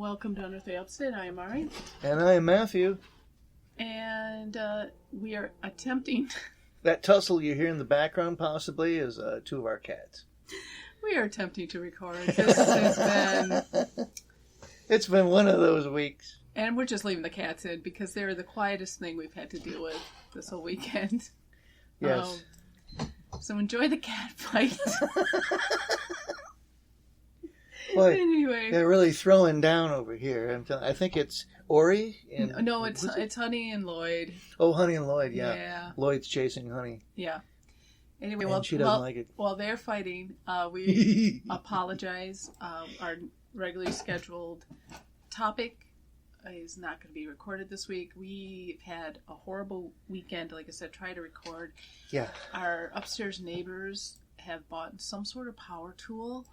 Welcome to Under the Upstate. I am Ari. And I am Matthew. And we are attempting... That tussle you hear in the background possibly is two of our cats. We are attempting to record. This has been... It's been one of those weeks. And we're just leaving the cats in because they're the quietest thing we've had to deal with this whole weekend. Yes. So enjoy the cat fight. Boy, anyway. They're really throwing down over here. I think it's Ori. No, it's Honey and Lloyd. Oh, Honey and Lloyd, yeah. Lloyd's chasing Honey. Yeah. Anyway, and she doesn't like it. While they're fighting, we apologize. Our regularly scheduled topic is not going to be recorded this week. We've had a horrible weekend. Like I said, try to record. Yeah. Our upstairs neighbors have bought some sort of power tool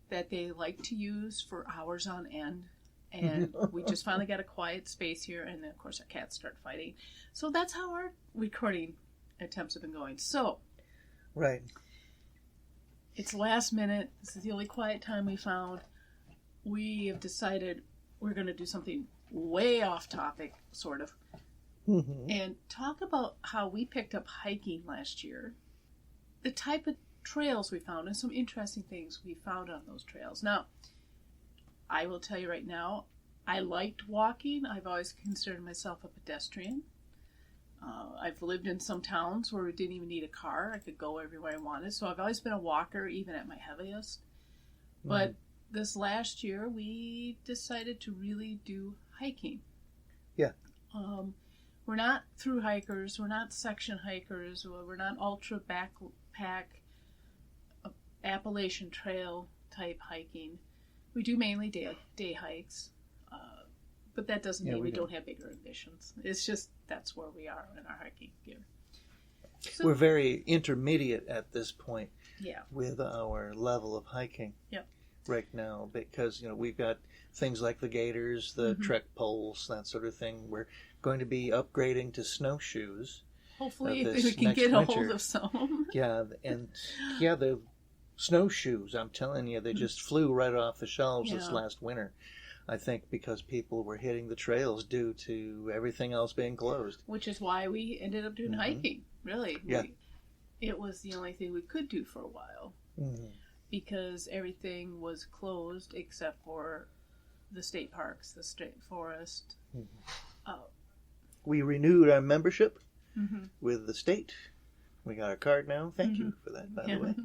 that they like to use for hours on end. And we just finally got a quiet space here. And then, of course, our cats start fighting. So that's how our recording attempts have been going. So, right. It's last minute. This is the only quiet time we found. We have decided we're going to do something way off topic, sort of, and talk about how we picked up hiking last year, the type of trails we found, and some interesting things we found on those trails. Now, I will tell you right now, I liked walking. I've always considered myself a pedestrian. I've lived in some towns where we didn't even need a car. I could go everywhere I wanted. So I've always been a walker, even at my heaviest. But this last year, we decided to really do hiking. Yeah. We're not through hikers. We're not section hikers. We're not ultra backpack Appalachian Trail type hiking. We do mainly day hikes. But that doesn't mean we don't have bigger ambitions. It's just that's where we are in our hiking gear. So, we're very intermediate at this point. Yeah. With our level of hiking. Yep. Right now, because we've got things like the gaiters, the trek poles, that sort of thing. We're going to be upgrading to snowshoes. Hopefully, we can get a hold of some. Yeah, and the snowshoes. I'm telling you, they just flew right off the shelves this last winter. I think because people were hitting the trails due to everything else being closed. Which is why we ended up doing hiking. Really, yeah. It was the only thing we could do for a while. Because everything was closed except for the state parks, the state forest. We renewed our membership with the state. We got our card now. Thank you for that, by the way.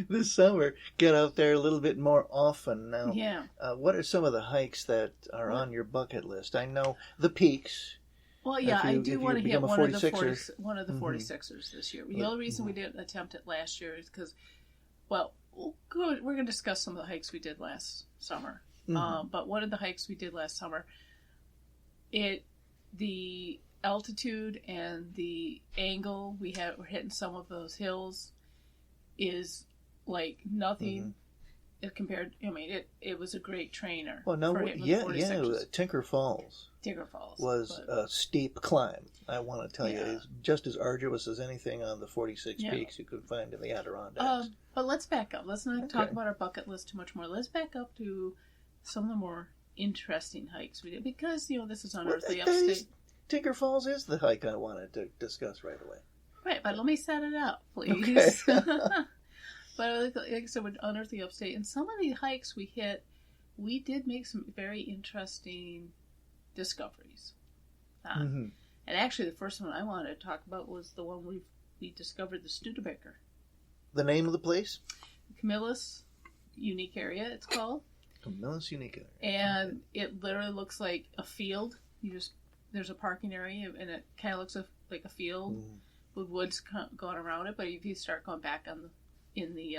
This summer, get out there a little bit more often now. Yeah. What are some of the hikes that are on your bucket list? I know the peaks. Well, yeah, I do want to hit one of the 46ers this year. The only reason we didn't attempt it last year is because, well, we're going to discuss some of the hikes we did last summer. But one of the hikes we did last summer, the altitude and the angle we're hitting some of those hills is like nothing compared. I mean, it was a great trainer. Well, no, Tinker Falls. Tinker Falls was a steep climb. I want to tell you, it's just as arduous as anything on the 46 peaks you could find in the Adirondacks. But let's back up. Let's not talk about our bucket list too much more. Let's back up to some of the more interesting hikes we did because this is unearthly upstate. Tinker Falls is the hike I wanted to discuss right away. Right, but let me set it up, please. Okay. But like I said, with unearthly upstate, and some of the hikes we hit, we did make some very interesting discoveries. And actually, the first one I wanted to talk about was the one we discovered, the Studebaker. The name of the place? Camillus Unique Area, it's called. Camillus Unique Area. And it literally looks like a field. There's a parking area, and it kind of looks like a field with woods going around it. But if you start going back in the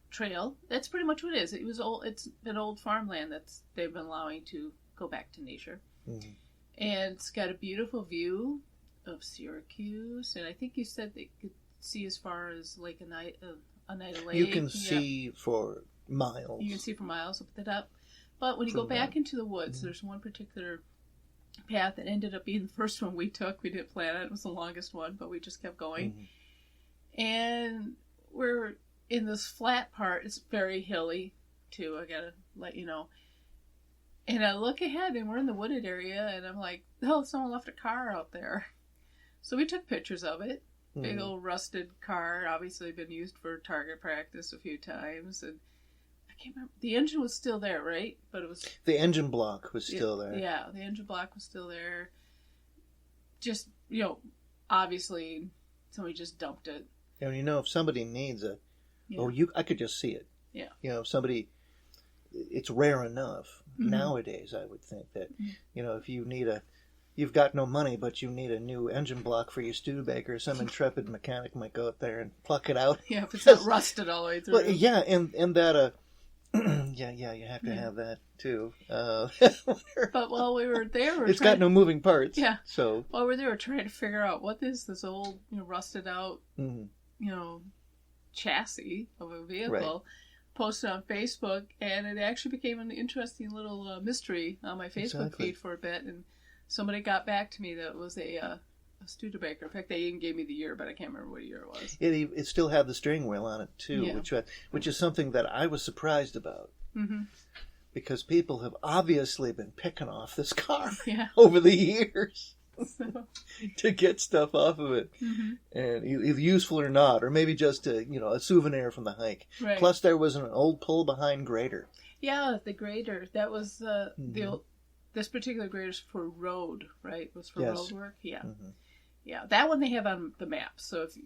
trail, that's pretty much what it is. It's an old farmland they've been allowing to go back to nature. And it's got a beautiful view of Syracuse, and I think you said they could see as far as Lake Oneida Lake. You can see for miles. You can see for miles up at the top. But when you go back into the woods, there's one particular path that ended up being the first one we took. We didn't plan it. It was the longest one, but we just kept going. And we're in this flat part. It's very hilly, too. I gotta let you know. And I look ahead, and we're in the wooded area, and I'm like, oh, someone left a car out there. So we took pictures of it. Big old rusted car, obviously been used for target practice a few times. And I can't remember. The engine was still there, right? But it was... The engine block was still there. Yeah, the engine block was still there. Just, obviously, somebody just dumped it. And if somebody needs it, I could just see it. Yeah. If somebody... It's rare enough nowadays, I would think, that, if you need you've got no money, but you need a new engine block for your Studebaker, some intrepid mechanic might go out there and pluck it out. Yeah, if it's not rusted all the way through. Well, yeah, and that, you have to have that, too. But while we were there... It's got no moving parts. Yeah. So while we were there, we're trying to figure out what is this old, rusted out, chassis of a vehicle. Right. Posted on Facebook, and it actually became an interesting little mystery on my Facebook feed for a bit, and somebody got back to me that it was a Studebaker. In fact, they even gave me the year, but I can't remember what year it was. It still had the steering wheel on it, too, which is something that I was surprised about. Mm-hmm. Because people have obviously been picking off this car over the years. To get stuff off of it, and either useful or not, or maybe just a souvenir from the hike. Right. Plus, there was an old pull-behind grader. Yeah, the grader. That was this particular grader is for road, right? It was for road work. Yeah, yeah. That one they have on the maps. So if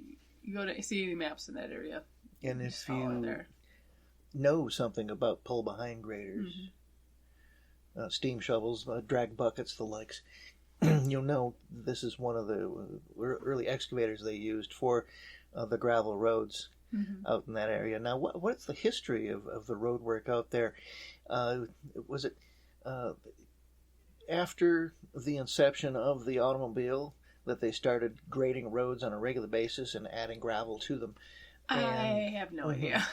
you go to see any maps in that area, and if you know something about pull-behind graders, steam shovels, drag buckets, the likes. You'll know this is one of the early excavators they used for the gravel roads out in that area. Now, what's the history of the road work out there? Was it after the inception of the automobile that they started grading roads on a regular basis and adding gravel to them? I have no idea.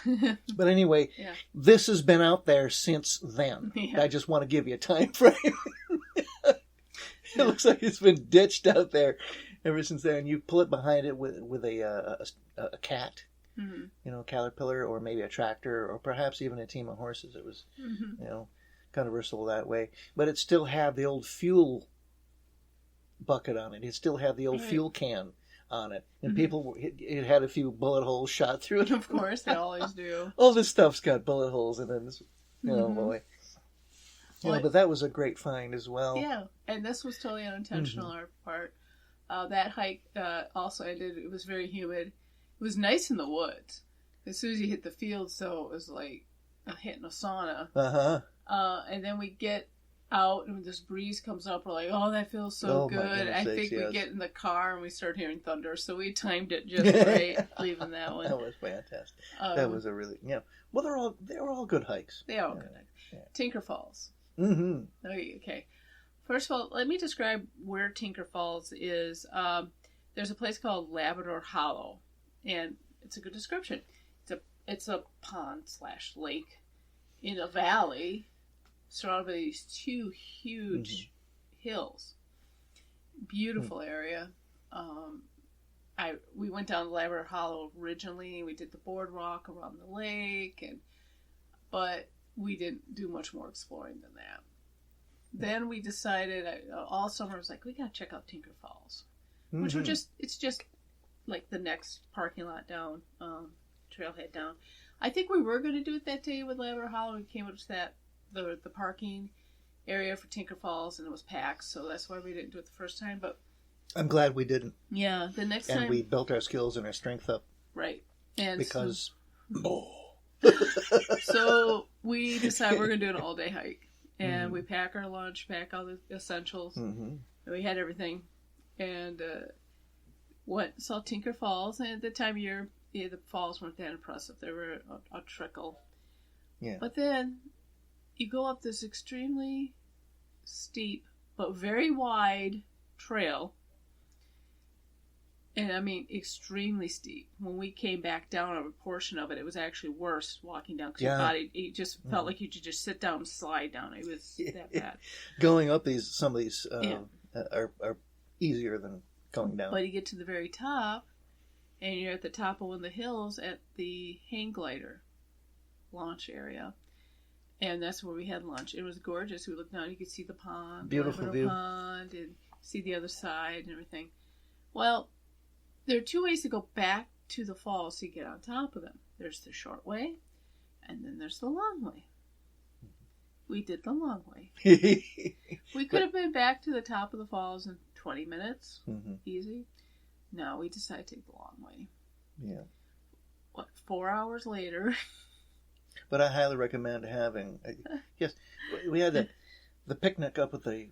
But anyway, this has been out there since then. Yeah. I just want to give you a time frame. It looks like it's been ditched out there ever since then. You pull it behind it with a cat, caterpillar, or maybe a tractor, or perhaps even a team of horses. It was, kind of versatile that way. But it still had the old fuel bucket on it. It still had the old fuel can on it. And it had a few bullet holes shot through it. Of course, they always do. All this stuff's got bullet holes in it. Boy. Yeah, but that was a great find as well. Yeah, and this was totally unintentional on our part. That hike also ended. It was very humid. It was nice in the woods. As soon as you hit the field, so it was like hitting a sauna. And then we get out, and when this breeze comes up, we're like, oh, that feels so good. I think we get in the car, and we start hearing thunder, so we timed it just right, leaving that one. That was fantastic. That was a really, well, they were all good hikes. They are all good hikes. Yeah. Tinker Falls. Okay. First of all, let me describe where Tinker Falls is. There's a place called Labrador Hollow, and it's a good description. It's a pond/lake in a valley surrounded by these two huge hills. Beautiful area. We went down to Labrador Hollow originally. We did the boardwalk around the lake, but we didn't do much more exploring than that. Then we decided, all summer, I was like, we gotta check out Tinker Falls. Which it's just like the next parking lot down, trailhead down. I think we were going to do it that day with Labrador Hollow. We came up to the parking area for Tinker Falls, and it was packed, so that's why we didn't do it the first time, but... I'm glad we didn't. Yeah, the next time... And we built our skills and our strength up. Right. And because... So we decided we're going to do an all-day hike. And we pack our lunch, pack all the essentials. And we had everything. And saw Tinker Falls. And at the time of year, the falls weren't that impressive. They were a trickle. Yeah. But then you go up this extremely steep but very wide trail. And I mean, extremely steep. When we came back down a portion of it, it was actually worse walking down because your body, it just felt like you could just sit down and slide down. It was that bad. Going up some of these are easier than going down. But you get to the very top, and you're at the top of one of the hills at the hang glider launch area. And that's where we had lunch. It was gorgeous. We looked down, you could see the pond. Beautiful view. Pond, and see the other side and everything. Well, there are two ways to go back to the falls to get on top of them. There's the short way, and then there's the long way. We did the long way. We could have been back to the top of the falls in 20 minutes. Easy. No, we decided to take the long way. Yeah. 4 hours later. But I highly recommend having... yes, we had the picnic up at the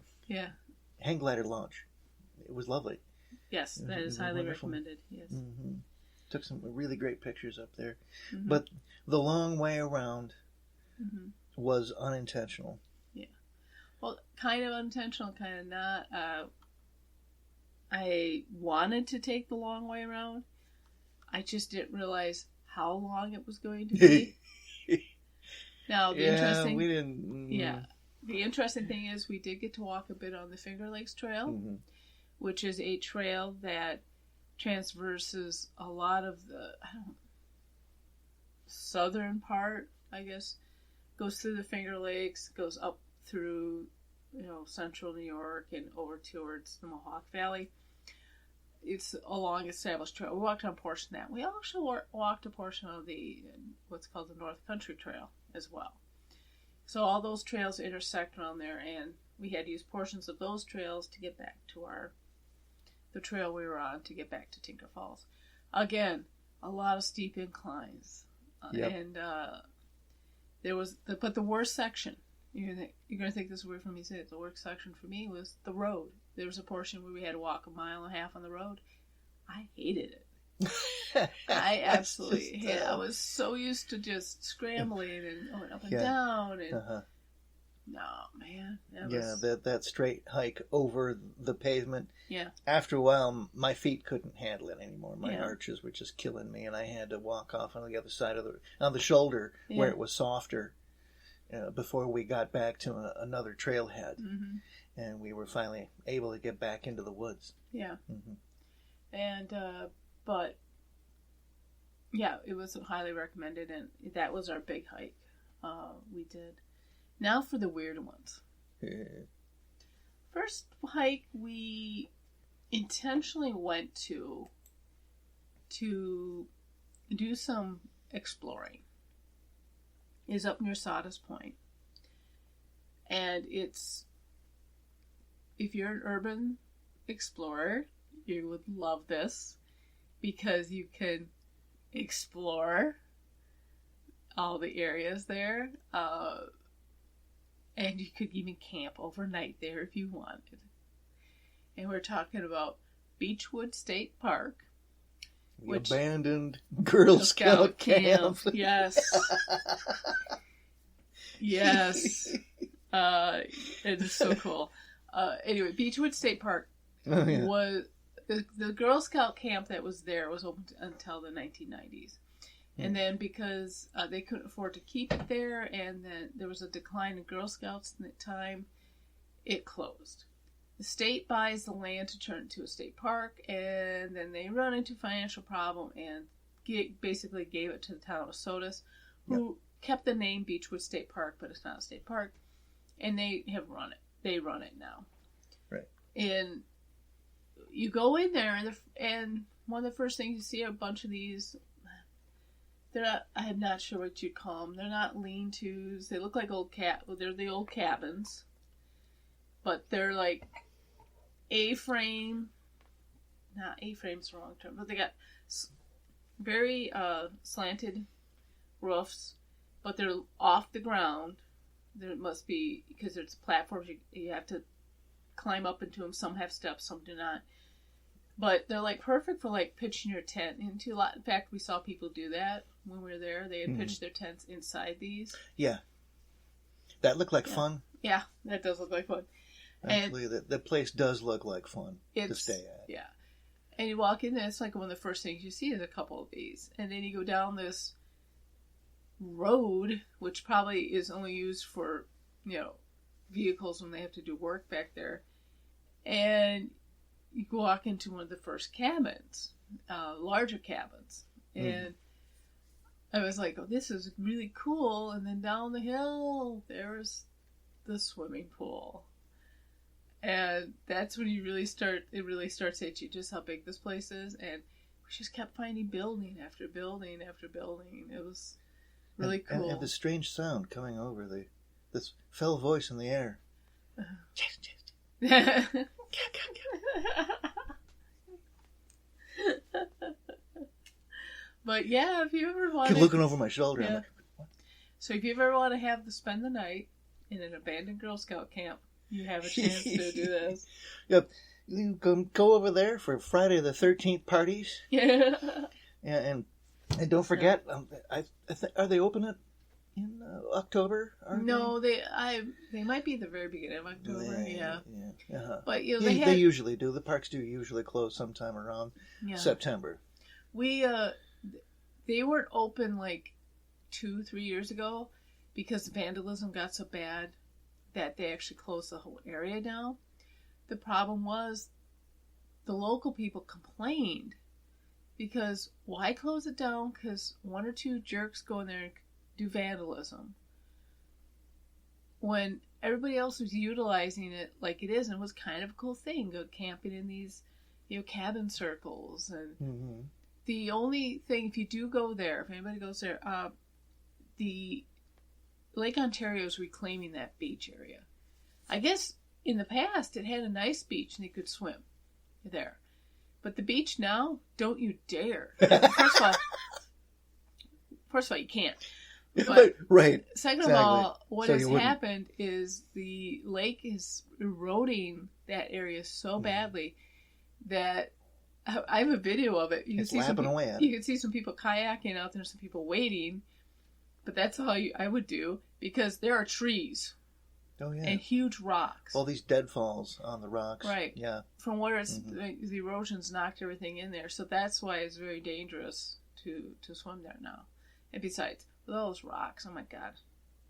hang glider launch. It was lovely. Yes, that is highly recommended. Yes. Took some really great pictures up there. But the long way around was unintentional. Yeah. Well, kind of unintentional, kind of not. I wanted to take the long way around. I just didn't realize how long it was going to be. Now, the interesting... we didn't... Yeah. The interesting thing is we did get to walk a bit on the Finger Lakes Trail, which is a trail that transverses a lot of the southern part, I guess. Goes through the Finger Lakes, goes up through, central New York and over towards the Mohawk Valley. It's a long established trail. We walked on a portion of that. We also walked a portion of the what's called the North Country Trail as well. So all those trails intersect around there, and we had to use portions of those trails to get back to the trail we were on to get back to Tinker Falls. Again, a lot of steep inclines, and there was but the worst section. You're gonna think this is weird for me to say it. The worst section for me was the road. There was a portion where we had to walk 1.5 miles on the road. I hated it. I absolutely hated it. I was so used to just scrambling and going up and down. And no, man. That straight hike over the pavement. Yeah. After a while, my feet couldn't handle it anymore. My arches were just killing me, and I had to walk off on the other side on the shoulder where it was softer. Before we got back to another trailhead, and we were finally able to get back into the woods. Yeah, and but it was highly recommended, and that was our big hike. We did. Now for the weird ones. First hike we intentionally went to do some exploring. Is up near Sawdust Point. And it's, if you're an urban explorer, you would love this because you can explore all the areas there. And you could even camp overnight there if you wanted. And we're talking about Beechwood State Park. The abandoned Girl Scout camp. Yes. Yes. It is so cool. Anyway, Beechwood State Park was the Girl Scout camp that was there was open until the 1990s. And then because they couldn't afford to keep it there, and then there was a decline in Girl Scouts in that time, it closed. The state buys the land to turn it into a state park, and then they run into financial problem and basically gave it to the town of Sodus, who kept the name Beechwood State Park, but it's not a state park, and they have run it. They run it now. Right. And you go in there, and one of the first things you see are a bunch of these. I'm not sure what you'd call them. They're not lean-tos. They look like they're the old cabins, but they're like A-frame. Not A-frame's the wrong term, but they got very slanted roofs, but they're off the ground. There must be, because there's platforms you have to climb up into them. Some have steps, some do not. But they're like perfect for like pitching your tent into. In fact, we saw people do that when we were there. They had pitched their tents inside these. Yeah. That looked like fun. Yeah, that does look like fun. Actually, the place does look like fun to stay at. Yeah. And you walk in, and it's like one of the first things you see is a couple of these. And then you go down this road, which probably is only used for, vehicles when they have to do work back there. And you walk into one of the first cabins, larger cabins. And I was like, oh, this is really cool. And then down the hill, there's the swimming pool. And that's when it really starts to hit you just how big this place is. And we just kept finding building after building after building. It was really cool. And the strange sound coming over this fell voice in the air. But yeah, if you ever want keep looking over my shoulder. Yeah. I'm like, what? So if you ever want to spend the night in an abandoned Girl Scout camp, you have a chance to do this. Yep. You can go over there for Friday the 13th parties. Yeah. And don't forget, are they open in October? No, they might be the very beginning of October. Yeah. Uh-huh. But they usually do. The parks do usually close sometime around September. They weren't open like 2-3 years ago because the vandalism got so bad that they actually closed the whole area down. The problem was the local people complained because why close it down? Because 1 or 2 jerks go in there and do vandalism when everybody else was utilizing it like it is, and it was kind of a cool thing. Go camping in these, cabin circles, and the only thing, if you do go there, if anybody goes there, the Lake Ontario is reclaiming that beach area. I guess in the past it had a nice beach and they could swim there, but the beach now, don't you dare! First of all, you can't. But right. Second of all, what has happened is the lake is eroding that area so badly that I have a video of it. It's lapping away at it. You can see some people kayaking out there, some people wading, but that's how I would do, because there are trees. Oh, yeah. And huge rocks. All these deadfalls on the rocks. Right. Yeah. From where the erosion's knocked everything in there, so that's why it's very dangerous to swim there now. And besides, with all those rocks, oh my God,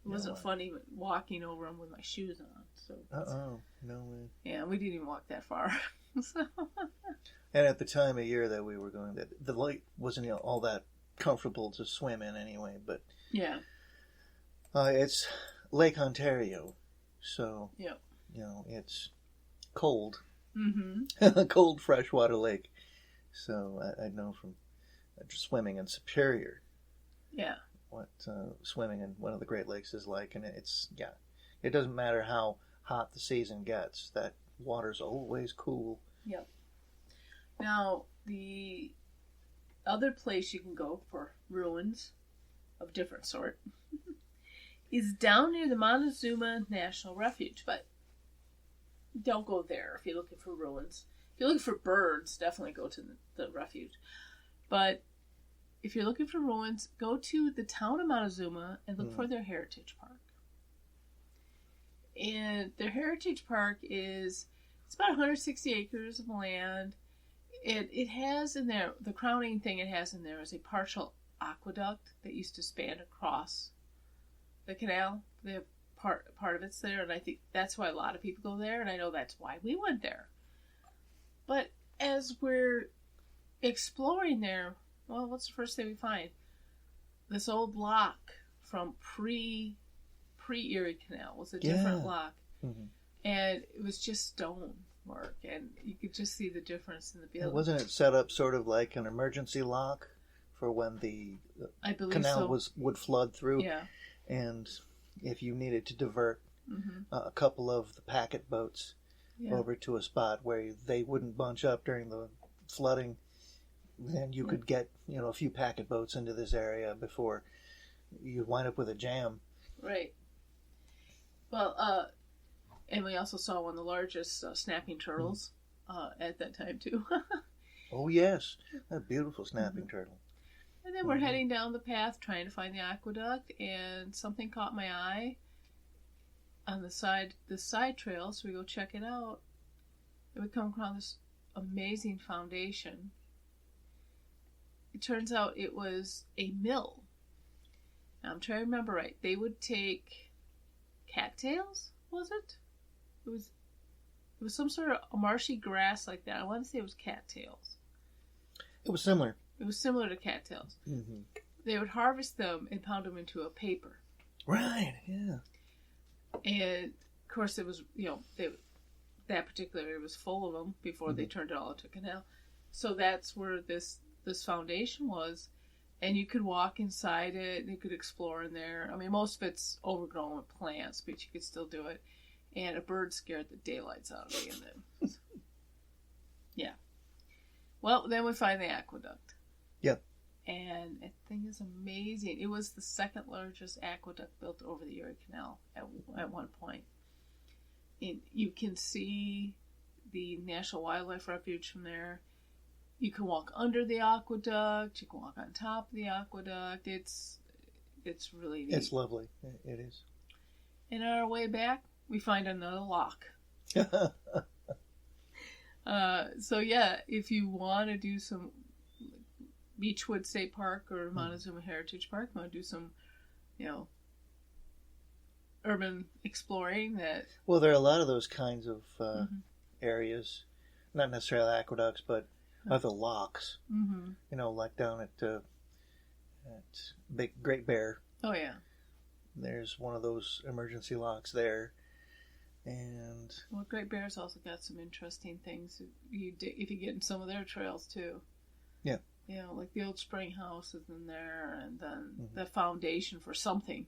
it wasn't fun even walking over them with my shoes on. So. No way. Yeah, we didn't even walk that far. So. And at the time of year that we were going, the lake wasn't all that comfortable to swim in anyway. But yeah, it's Lake Ontario, so it's cold, cold freshwater lake. So I know from swimming in Superior, what swimming in one of the Great Lakes is like, and it doesn't matter how hot the season gets, that water's always cool. Yep. Now, the other place you can go for ruins of different sort is down near the Montezuma National Refuge, but don't go there if you're looking for ruins. If you're looking for birds, definitely go to the refuge. But if you're looking for ruins, go to the town of Montezuma and look for their heritage park. And their heritage park it's about 160 acres of land. It has in there, the crowning thing it has in there is a partial aqueduct that used to span across the canal. The part of it's there, and I think that's why a lot of people go there, and I know that's why we went there. But as we're exploring there, well, what's the first thing we find? This old lock from pre-Erie Canal was a different lock. Mm-hmm. And it was just stone work, and you could just see the difference in the building. Wasn't it set up sort of like an emergency lock for when the canal would flood through? Yeah. And if you needed to divert a couple of the packet boats over to a spot where they wouldn't bunch up during the flooding, then you could get a few packet boats into this area before you wind up with a jam. Right. Well, and we also saw one of the largest snapping turtles at that time, too. Oh, yes. A beautiful snapping turtle. And then we're heading down the path trying to find the aqueduct, and something caught my eye on the side trail, so we go check it out. And we come across this amazing foundation. It turns out it was a mill. Now, I'm trying to remember right. They would take cattails, was it? It was some sort of a marshy grass like that. I want to say it was cattails. It was similar. It was similar to cattails. Mm-hmm. they would harvest them and pound them into a paper. Right, yeah. And, of course, it was, that particular area was full of them before they turned it all into a canal. So that's where this foundation was. And you could walk inside it, and you could explore in there. I mean, most of it's overgrown with plants, but you could still do it. And a bird scared the daylights out of me. And then, yeah. Well, then we find the aqueduct. Yep. And that thing is amazing. It was the second largest aqueduct built over the Erie Canal at one point. And you can see the National Wildlife Refuge from there. You can walk under the aqueduct. You can walk on top of the aqueduct. It's really neat. It's lovely. It is. And on our way back, we find another lock. So yeah, if you want to do some Beechwood State Park or Montezuma Heritage Park, want to do some, urban exploring Well, there are a lot of those kinds of areas, not necessarily aqueducts, but other locks. Mm-hmm. Like down at Great Bear. Oh yeah. There's one of those emergency locks there, and Great Bear's also got some interesting things if you get in some of their trails too. Yeah. Like the old spring house is in there, and then the foundation for something.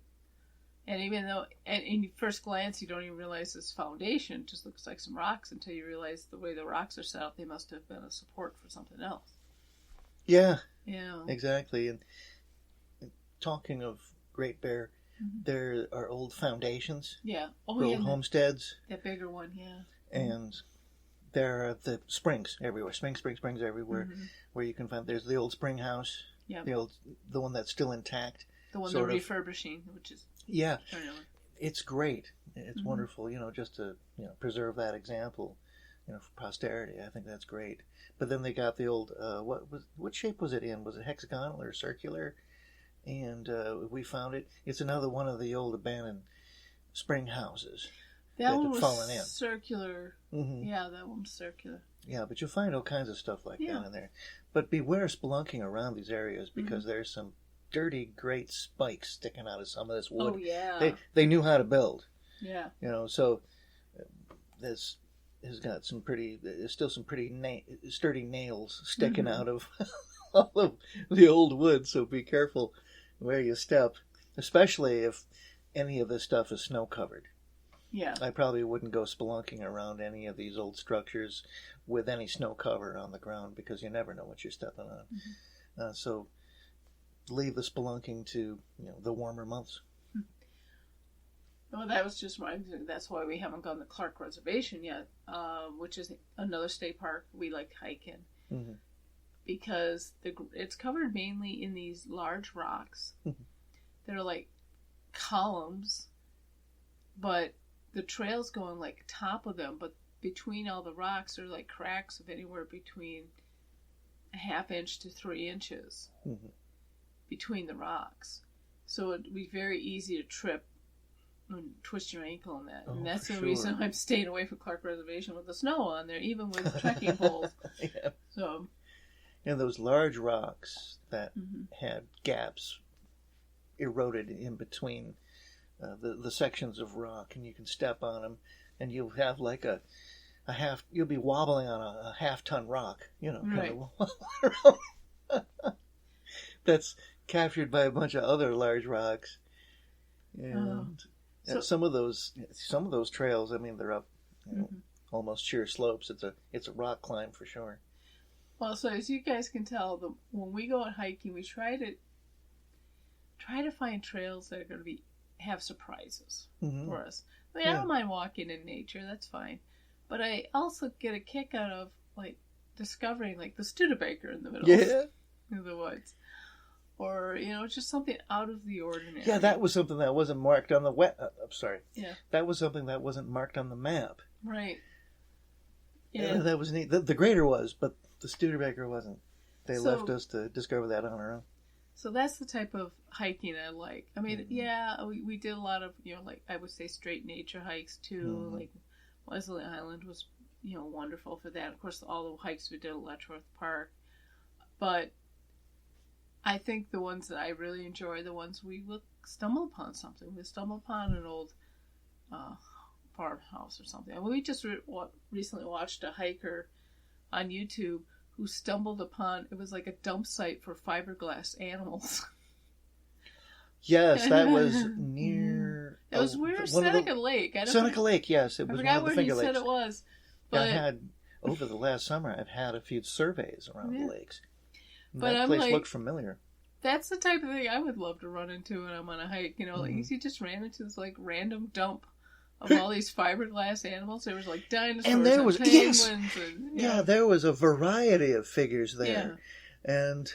And even though, in first glance, you don't even realize this foundation. It just looks like some rocks until you realize the way the rocks are set up, they must have been a support for something else. Yeah. Yeah. Exactly. And talking of Great Bear, there are old foundations. Yeah. Old homesteads. That bigger one, yeah. And there are the springs everywhere. Springs everywhere. Where you can find, there's the old spring house. Yeah. The one that's still intact. The one they're refurbishing, which is... Yeah, it's great. It's wonderful, just to preserve that example, for posterity. I think that's great. But then they got the old what shape was it in? Was it hexagonal or circular? And we found it. It's another one of the old abandoned spring houses that one had fallen in. Circular. Yeah, that one's circular. Yeah, but you'll find all kinds of stuff like that in there. But beware spelunking around these areas because there's some dirty, great spikes sticking out of some of this wood. Oh, yeah. They knew how to build. Yeah. So this has got some there's still some pretty sturdy nails sticking out of all of the old wood, so be careful where you step, especially if any of this stuff is snow covered. Yeah. I probably wouldn't go spelunking around any of these old structures with any snow cover on the ground because you never know what you're stepping on. So leave the spelunking to the warmer months. Well, that was just that's why we haven't gone to Clark Reservation yet, which is another state park we like hiking because it's covered mainly in these large rocks that are like columns, but the trails go on like top of them, but between all the rocks are like cracks of anywhere between a ½ inch to 3 inches. Between the rocks. So it'd be very easy to trip and twist your ankle on that. And that's the reason I'm staying away from Clark Reservation with the snow on there, even with trekking poles. Yeah. So, those large rocks that had gaps eroded in between the sections of rock, and you can step on them, and you'll have like you'll be wobbling on a half-ton rock, right. Kind of that's captured by a bunch of other large rocks, and some of those trails. I mean, they're up almost sheer slopes. It's a rock climb for sure. Well, so as you guys can tell, when we go out hiking, we try to find trails that are going to have surprises for us. I mean, I don't mind walking in nature; that's fine. But I also get a kick out of like discovering like the Studebaker in the middle of the woods. Or, just something out of the ordinary. Yeah, that was something that wasn't marked on the I'm sorry. Yeah. That was something that wasn't marked on the map. Right. Yeah. That was neat. The Greater was, but the Studebaker wasn't. They left us to discover that on our own. So that's the type of hiking I like. I mean, we did a lot of, like I would say straight nature hikes too. Like Wesley Island was, wonderful for that. Of course, all the hikes we did at Letchworth Park. But I think the ones that I really enjoy are the ones we will stumble upon something. We stumble upon an old farmhouse or something. And we just recently watched a hiker on YouTube who stumbled upon, it was like a dump site for fiberglass animals. Yes, that was near... It was near Seneca Lake. Seneca Lake, yes. It was one of the Finger Lakes. I forgot where he said it was. But over the last summer, I've had a few surveys around the lakes. But that I'm place like, looked familiar. That's the type of thing I would love to run into when I'm on a hike. You know, like you just ran into this like random dump of all these fiberglass animals. There was like dinosaurs and there was penguins. And, there was a variety of figures there. Yeah. And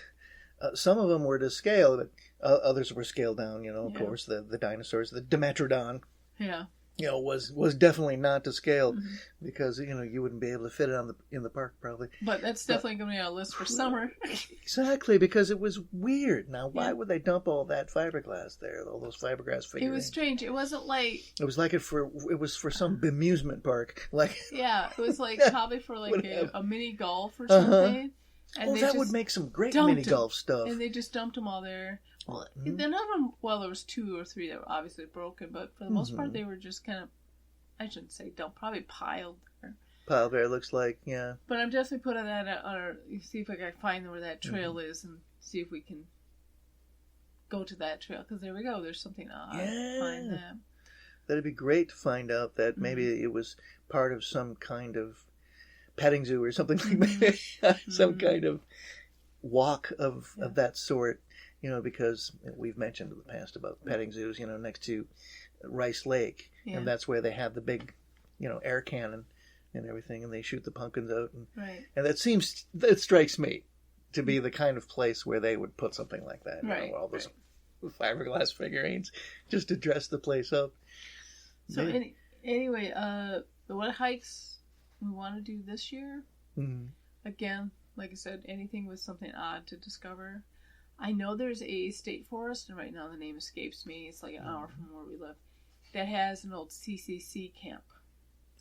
some of them were to scale, but others were scaled down, you know, of course, the dinosaurs, the Dimetrodon. Yeah. You know, was definitely not to scale because, you know, you wouldn't be able to fit it in the park probably. But that's definitely going to be on a list for summer. Exactly, because it was weird. Now, why would they dump all that fiberglass there, all those fiberglass figurines? It was strange. It wasn't like... It was like it was for some bemusement park. Like yeah, it was like probably for like a mini golf or something. And that would make some great mini golf stuff. And they just dumped them all there. Well, none of them, well, there was 2 or 3 that were obviously broken, but for the most part, they were just kind of, I shouldn't say dumped, probably piled there. Piled there, looks like, yeah. But I'm definitely putting that on our, see if I can find where that trail is and see if we can go to that trail. Because there we go, there's something odd. Find that. That'd be great to find out that maybe it was part of some kind of petting zoo or something like that. Some kind of walk of that sort. You know, because we've mentioned in the past about petting zoos, you know, next to Rice Lake. Yeah. And that's where they have the big, you know, air cannon and everything, and they shoot the pumpkins out. And that strikes me to be the kind of place where they would put something like that. You know, all those fiberglass figurines just to dress the place up. So anyway, what hikes we want to do this year? Again, like I said, anything with something odd to discover. I know there's a state forest, and right now the name escapes me. It's like an hour from where we live. That has an old CCC camp.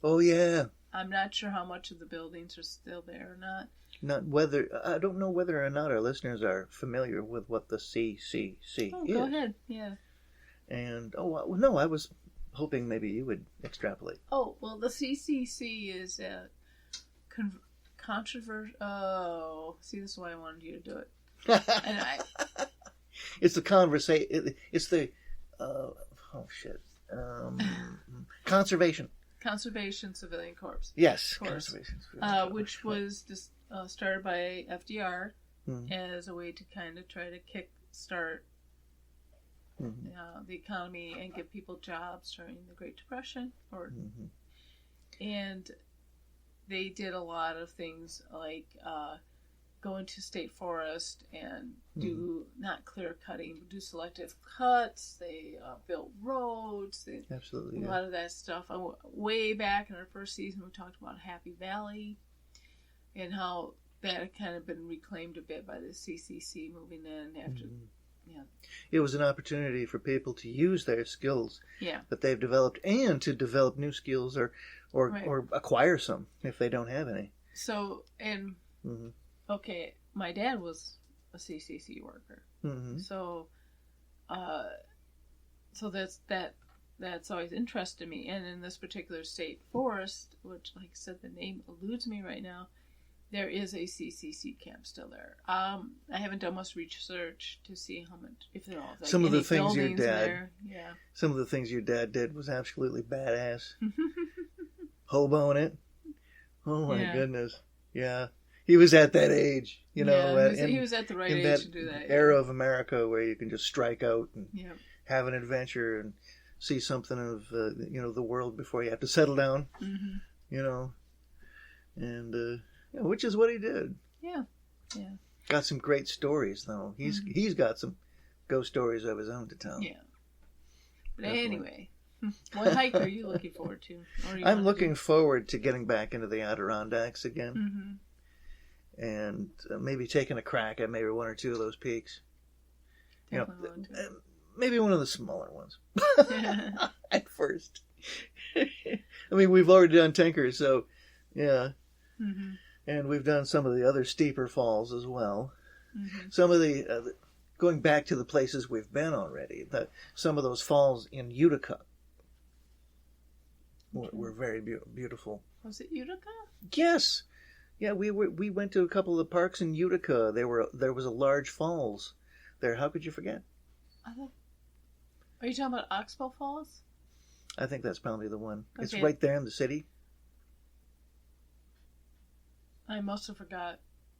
Oh, yeah. I'm not sure how much of the buildings are still there or not. I don't know whether or not our listeners are familiar with what the CCC is. Go ahead, yeah. And, no, I was hoping maybe you would extrapolate. Oh, well, the CCC is a controversial... Oh, see, this is why I wanted you to do it. And it's the conversation. It's the Conservation Civilian Corps. Yes, Conservation Civilian Corps. Which was just started by FDR as a way to kind of try to kickstart the economy and give people jobs during the Great Depression. And they did a lot of things like go into state forest and do not clear cutting, but do selective cuts. They built roads. Absolutely, a lot of that stuff. Way back in our first season, we talked about Happy Valley and how that had kind of been reclaimed a bit by the CCC moving in after. It was an opportunity for people to use their skills that they've developed and to develop new skills or acquire some if they don't have any. So, and okay, my dad was a CCC worker, so that's always interested me. And in this particular state forest, which, like I said, the name eludes me right now, there is a CCC camp still there. I haven't done much research to see how much, if there are like some of the things some of the things your dad did was absolutely badass. Hoboing it. Oh my goodness, yeah. He was at that age, you know. He was at the right age to do that. Era of America where you can just strike out and have an adventure and see something of the world before you have to settle down. You know, and which is what he did. Yeah. Got some great stories though. He's got some ghost stories of his own to tell. Yeah. But anyway, what hike are you looking forward to? I'm looking forward to getting back into the Adirondacks again. And maybe taking a crack at maybe one or two of those peaks. Maybe one of the smaller ones at first. I mean, we've already done Tinker, so yeah. And we've done some of the other steeper falls as well. Some of the going back to the places we've been already, some of those falls in Utica were very beautiful. Was it Utica? Yes. Yeah, we went to a couple of the parks in Utica. There was a large falls there. How could you forget? Are you talking about Oxbow Falls? I think that's probably the one. Okay. It's right there in the city. I must have forgot.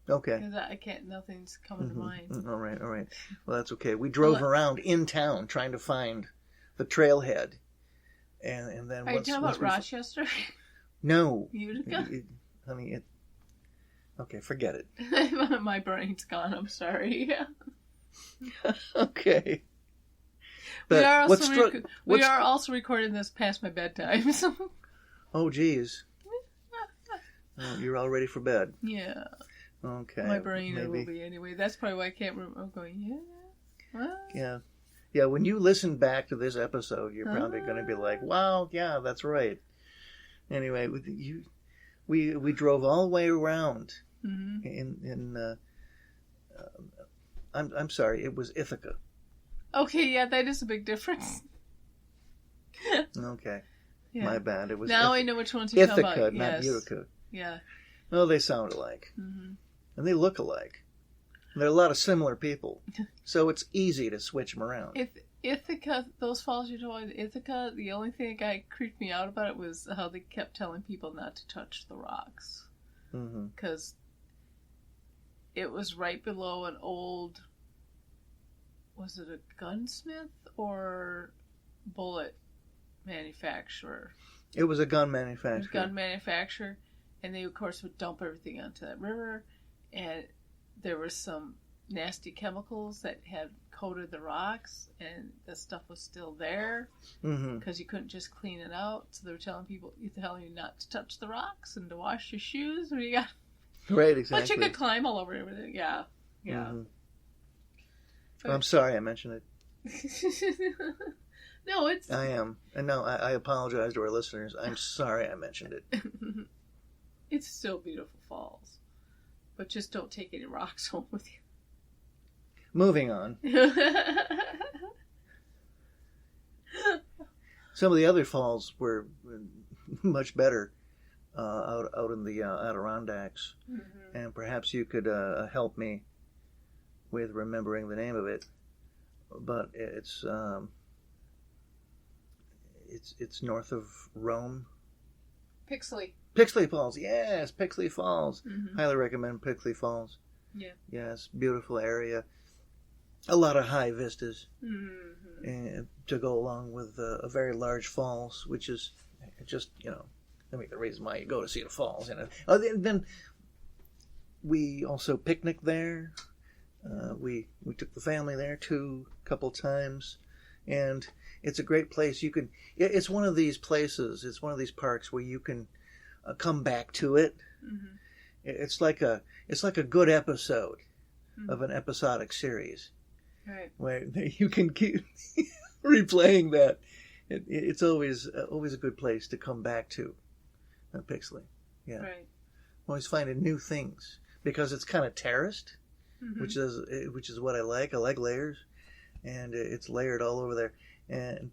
Okay. Because I can't. Nothing's coming to mind. All right. Well, that's okay. We drove around in town trying to find the trailhead, and then. Are you talking about Rochester? No. Utica. Honey, okay, forget it. My brain's gone. I'm sorry. Okay. But we are also recording this past my bedtime. So. Oh, geez. Oh, you're all ready for bed. Yeah. Okay. My brain will be anyway. That's probably why I can't remember. I'm going, yeah. What? Yeah. Yeah, when you listen back to this episode, you're probably going to be like, wow, yeah, that's right. Anyway, we drove all the way around. Mm-hmm. I'm sorry, it was Ithaka. Okay, yeah, that is a big difference. Okay. Yeah. My bad. It was now I know which ones you're talking about. Ithaka, not Utica. Yeah. No, they sound alike. Mm-hmm. And they look alike. There are a lot of similar people. So it's easy to switch them around. Ithaka, those falls you're talking about, Ithaka, the only thing that creeped me out about it was how they kept telling people not to touch the rocks. Because it was right below an old, was it a gunsmith or bullet manufacturer? It was a gun manufacturer. It was a gun manufacturer. And they, of course, would dump everything onto that river. And there were some nasty chemicals that had coated the rocks. And the stuff was still there. Because you couldn't just clean it out. So they were telling you not to touch the rocks and to wash your shoes when you got... Right, exactly. But you could climb all over everything. Yeah. Yeah. I'm sorry I mentioned it. No, it's... I am. And no, I apologize to our listeners. I'm sorry I mentioned it. It's still beautiful falls. But just don't take any rocks home with you. Moving on. Some of the other falls were much better out in the Adirondacks. And perhaps you could help me with remembering the name of it. But it's north of Rome. Pixley Falls, yes, Pixley Falls. Highly recommend Pixley Falls. Yeah. Yes, beautiful area. A lot of high vistas and to go along with a very large falls, which is just, the reason why you go to see the falls. Then we also picnicked there. We took the family there too, a couple times, and it's a great place. It's one of these places. It's one of these parks where you can come back to it. It's like a good episode of an episodic series, right? Where you can keep replaying that. It's always a good place to come back to. Pixley, yeah. Right. Always finding new things because it's kind of terraced, which is what I like. I like layers, and it's layered all over there, and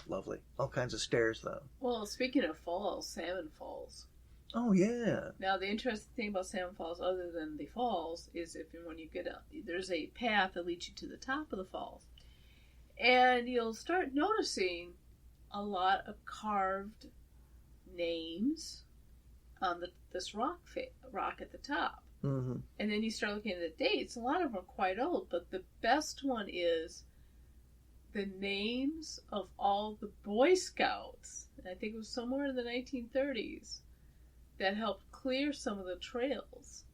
lovely. All kinds of stairs, though. Well, speaking of falls, Salmon Falls. Oh yeah. Now the interesting thing about Salmon Falls, other than the falls, is when you get up, there's a path that leads you to the top of the falls, and you'll start noticing a lot of carved names on this rock at the top. And then you start looking at the dates. A lot of them are quite old, but the best one is the names of all the Boy Scouts. I think it was somewhere in the 1930s that helped clear some of the trails.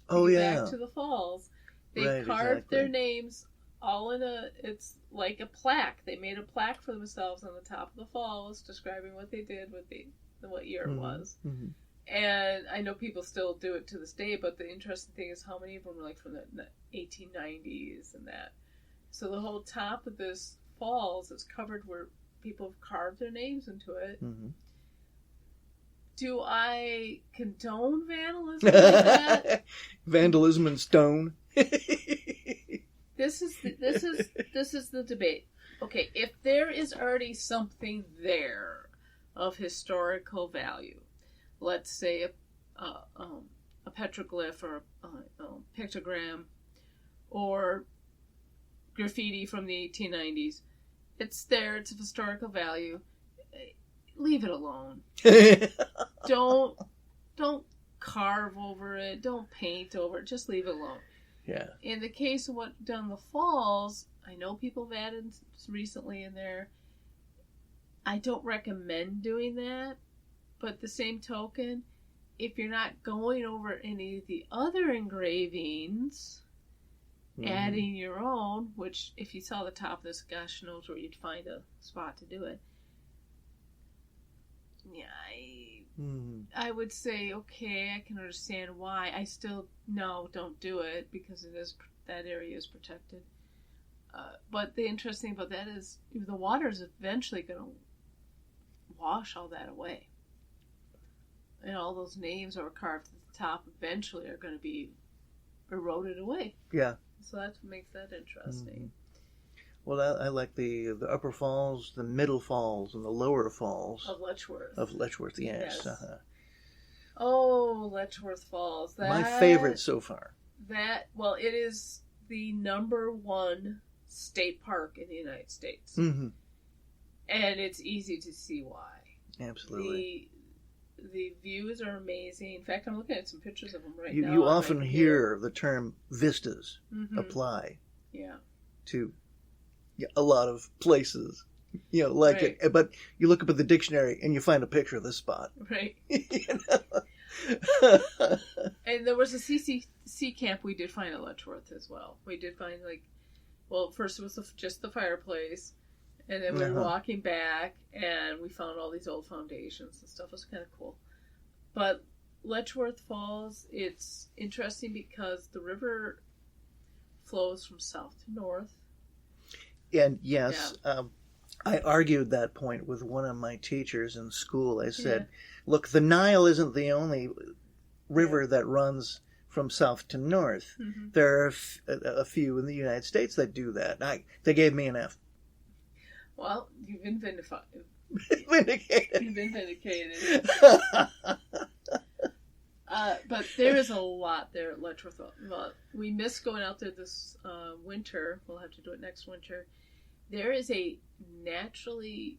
Back to the falls. They carved their names all in it's like a plaque. They made a plaque for themselves on the top of the falls describing what they did, what year it was. And I know people still do it to this day, but the interesting thing is how many of them are from the 1890s and that. So the whole top of this falls is covered where people have carved their names into it. Do I condone vandalism like that? Vandalism and stone. this is the debate. Okay, if there is already something there of historical value, let's say a petroglyph or a pictogram or graffiti from the 1890s, it's there, it's of historical value. Leave it alone. Don't carve over it. Don't paint over it. Just leave it alone. Yeah. In the case of what done the falls, I know people have added recently in there. I don't recommend doing that, but the same token, if you're not going over any of the other engravings, adding your own, which if you saw the top of this, gosh knows where you'd find a spot to do it. Yeah, I would say, okay, I can understand why. I still, no, don't do it, because that area is protected. But the interesting thing about that is the water is eventually going to wash all that away. And all those names that were carved at the top eventually are going to be eroded away. Yeah. So that's what makes that interesting. Well, I like the upper falls, the middle falls, and the lower falls. Of Letchworth. Of Letchworth, yes. Oh, Letchworth Falls. My favorite so far. Well, it is the #1 state park in the United States. Mm-hmm. And it's easy to see why. Absolutely. The views are amazing. In fact, I'm looking at some pictures of them right now. You often hear the term vistas apply to a lot of places. You know, like right. it. But you look up at the dictionary and you find a picture of this spot. Right. You know? And there was a CCC camp we did find at Letchworth as well. We did find, first it was just the fireplace. And then we were walking back, and we found all these old foundations and stuff. It was kind of cool. But Letchworth Falls, it's interesting because the river flows from south to north. And yes, I argued that point with one of my teachers in school. I said, look, the Nile isn't the only river that runs from south to north. Mm-hmm. There are a few in the United States that do that. They gave me an F. Well, you've been vindicated. Vindicated. You've been vindicated. But there is a lot there at Letchworth. Well, we missed going out there this winter. We'll have to do it next winter. There is a naturally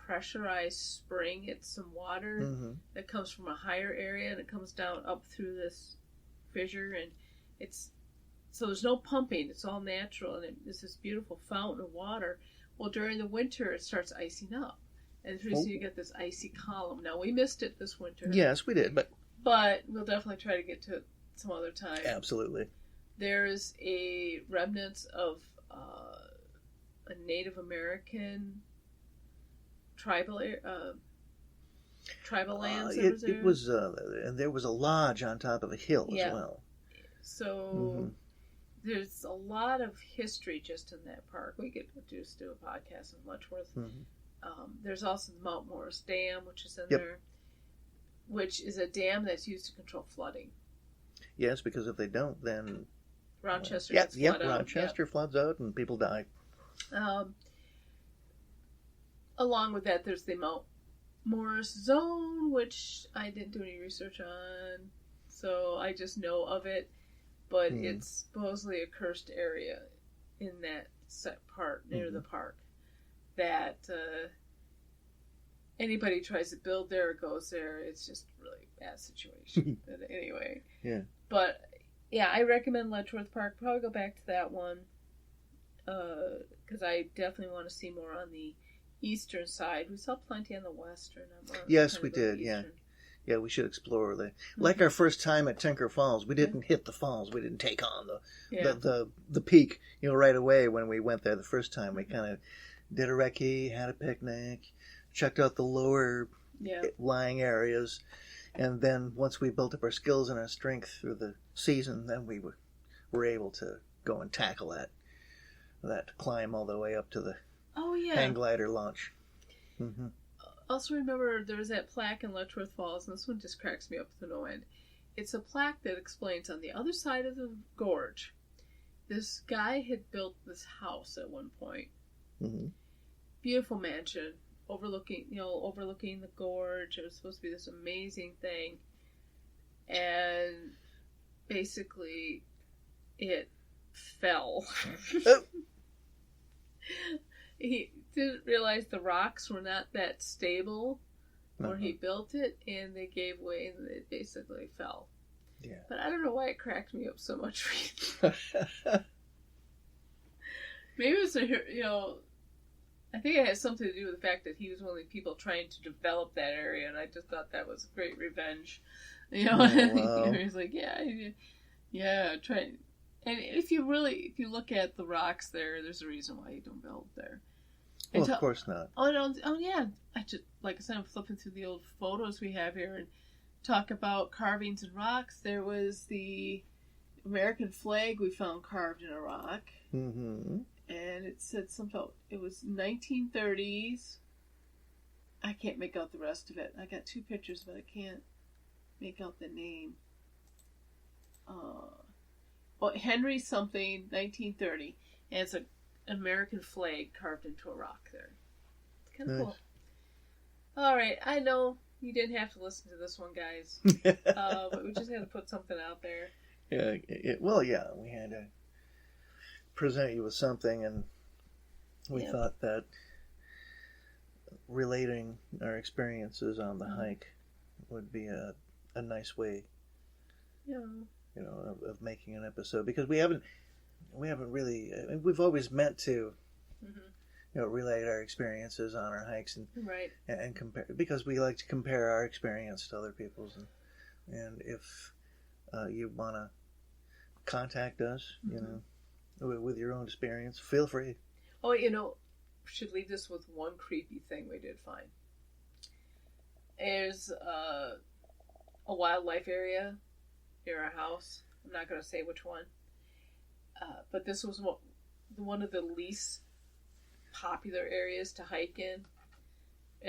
pressurized spring. It's some water that comes from a higher area, and it comes down up through this fissure, and so there's no pumping. It's all natural, and it's this beautiful fountain of water. Well, during the winter, it starts icing up. And so you get this icy column. Now, we missed it this winter. Yes, we did. But we'll definitely try to get to it some other time. Absolutely. There's a remnants of a Native American tribal lands. It was, and there was a lodge on top of a hill as well. So... There's a lot of history just in that park. We could just do a podcast on Letchworth. There's also the Mount Morris Dam, which is in there, which is a dam that's used to control flooding. Yes, because if they don't, then Rochester gets flooded out. Rochester floods out and people die. Along with that, there's the Mount Morris Zone, which I didn't do any research on, so I just know of it. But it's supposedly a cursed area in that set part near the park that anybody tries to build there or goes there, it's just a really bad situation. But anyway. Yeah. But, I recommend Letchworth Park. Probably go back to that one because I definitely want to see more on the eastern side. We saw plenty on the western. Yes, we did, Yeah, we should explore that. Like our first time at Tinker Falls, we didn't hit the falls. We didn't take on the peak, right away when we went there the first time. We kind of did a recce, had a picnic, checked out the lower lying areas, and then once we built up our skills and our strength through the season, then we were able to go and tackle that climb all the way up to the hang glider launch. Mm-hmm. Also remember, there was that plaque in Letchworth Falls, and this one just cracks me up to no end. It's a plaque that explains on the other side of the gorge, this guy had built this house at one point. Mm-hmm. Beautiful mansion, overlooking the gorge. It was supposed to be this amazing thing. And basically, it fell. He didn't realize the rocks were not that stable where he built it, and they gave way and it basically fell. Yeah. But I don't know why it cracked me up so much. Maybe it was I think it has something to do with the fact that he was one of the people trying to develop that area, and I just thought that was great revenge. Oh, wow. He was like, yeah, try. And if you look at the rocks there's a reason why you don't build there. Well, of course not. Oh yeah. Like I said, I'm flipping through the old photos we have here and talk about carvings in rocks. There was the American flag we found carved in a rock. Mm-hmm. And it said something. It was 1930s. I can't make out the rest of it. I got 2 pictures, but I can't make out the name. Henry something, 1930. And it's an American flag carved into a rock there. It's kind of cool. All right, I know you didn't have to listen to this one, guys. But we just had to put something out there. Yeah, we had to present you with something, and we thought that relating our experiences on the hike would be a nice way, of making an episode, because we haven't really. We've always meant to, relate our experiences on our hikes and compare, because we like to compare our experience to other people's, and if you want to contact us, with your own experience, feel free. Oh, should leave this with one creepy thing we did find. There's a wildlife area near our house. I'm not going to say which one. But this was one of the least popular areas to hike in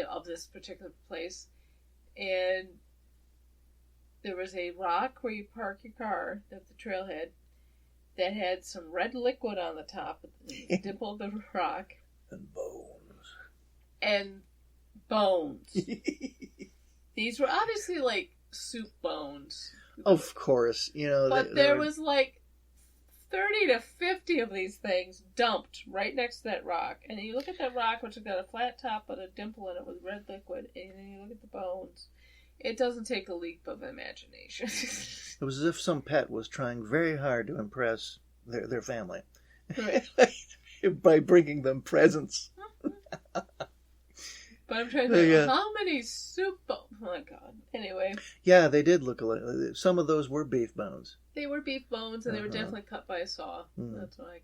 of this particular place. And there was a rock where you park your car at the trailhead that had some red liquid on the top of the dimple of the rock. And bones. These were obviously like soup bones. Of course, But there was like 30 to 50 of these things dumped right next to that rock. And then you look at that rock, which has got a flat top but a dimple in it with red liquid, and then you look at the bones. It doesn't take a leap of imagination. It was as if some pet was trying very hard to impress their family. Right. By bringing them presents. But I'm trying to think, how many soup bones? Oh my god. Anyway. Yeah, they did look alike. Some of those were beef bones. They were beef bones, and they were definitely cut by a saw. That's what I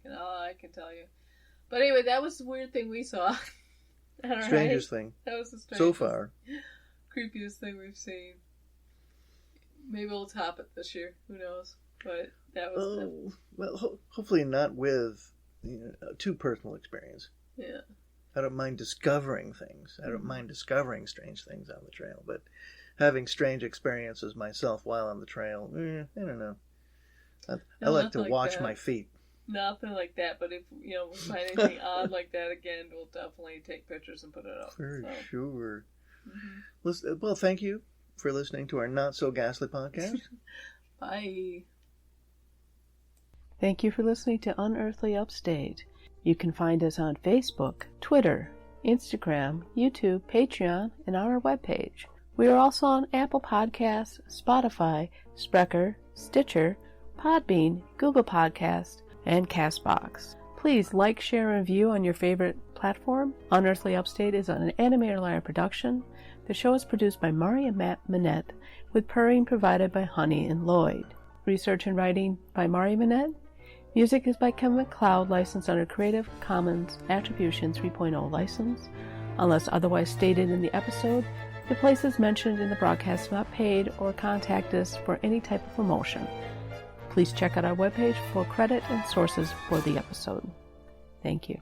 can tell you. But anyway, that was the weird thing we saw. Strangest thing. That was the strangest. So far. Creepiest thing we've seen. Maybe we'll top it this year. Who knows? But that was... well, hopefully not with too personal experience. Yeah. I don't mind discovering things. I don't mind discovering strange things on the trail. But having strange experiences myself while on the trail, I don't know. I like to watch my feet. Nothing like that. But if we find anything odd like that again, we'll definitely take pictures and put it up. For sure. Mm-hmm. Well, thank you for listening to our Not So Ghastly podcast. Bye. Thank you for listening to Unearthly Upstate. You can find us on Facebook, Twitter, Instagram, YouTube, Patreon, and on our webpage. We are also on Apple Podcasts, Spotify, Spreaker, Stitcher, Podbean, Google Podcasts, and CastBox. Please like, share, and review on your favorite platform. Unearthly Upstate is an Animator Liar production. The show is produced by Mari and Matt Manette, with purring provided by Honey and Lloyd. Research and writing by Mari Manette. Music is by Kevin MacLeod, licensed under Creative Commons Attribution 3.0 license. Unless otherwise stated in the episode, the places mentioned in the broadcast are not paid or contact us for any type of promotion. Please check out our webpage for credit and sources for the episode. Thank you.